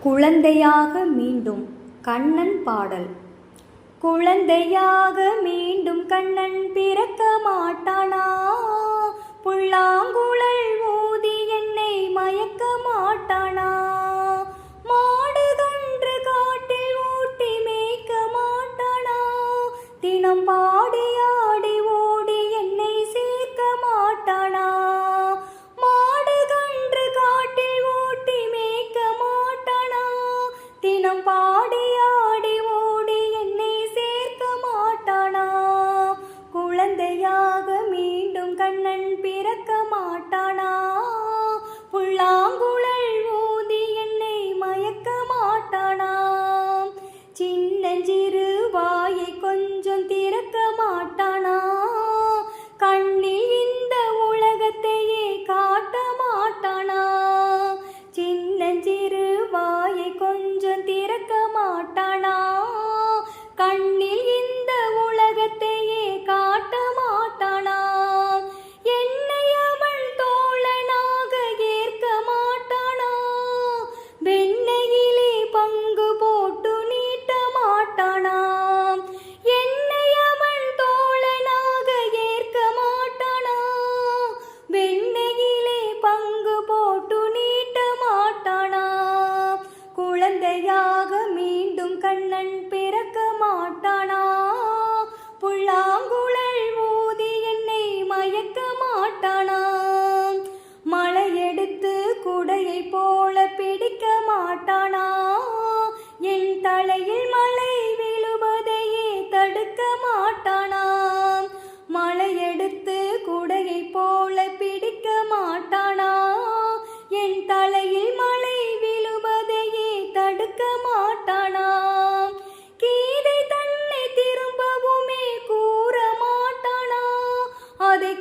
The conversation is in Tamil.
குழந்தையாக மீண்டும் கண்ணன் பாடல். குழந்தையாக மீண்டும் கண்ணன் பிறக்க மாட்டானா? புல்லாங்குழல் ஊதி என்னை மயக்க மாட்டானா? மாடு கன்று காட்டில் ஊட்டி மேய்க்க மாட்டானா? தினம் பாடி ஆடி ஓடி என்னை சேர்க்க மாட்டானா? மாடு கன்று காட்டில் ஊட்டி மேய்க்க மாட்டானா? தினம் பாடி ஆடி ஓடி என்னை சேர்க்க மாட்டானா? குழந்தையாக மீண்டும் கண்ணன் பிறக்க மாட்டானா? புல்லாங்குழல் ஊதி என்னை மயக்க மாட்டானா? சின்னஞ்சிறு வாயை கொஞ்சம் திறக்க மாட்டானா? கண்ணில் இந்த உலகத்தையே காட்ட மாட்டானா? சின்னஞ்சிறு வாயை கொஞ்சம் திறக்க மாட்டானா? கண்ணில் இந்த உலகத்தையே காட்ட மாட்டானா? என்னை அவள் தோழனாக ஏற்க மாட்டானா? வெண்ணையிலே பங்கு போட்டு நீட்ட மாட்டானா? என்னை அவள் தோழனாக ஏற்க மாட்டானா? வெண்ணையிலே பங்கு போட்டு நீட்ட மாட்டானா? குழந்தையாக மீண்டும் கண்ணன் பிறக்க மாட்டானா? புல்லாங்குழல் ஊதி என்னை மயக்க மாட்டானா? மழையெடுத்து குடையை போல பிடிக்க மாட்டானா? என் தலையில் மழை விழுவதையே தடுக்க மாட்டானா? மழையெடுத்து குடையை போல பிடிக்க மாட்டானா? என் தலையில் மழை விழுவதையே தடுக்க மாட்டானா? கீதை தன்னை திரும்பவுமே கூற மாட்டானா? அதை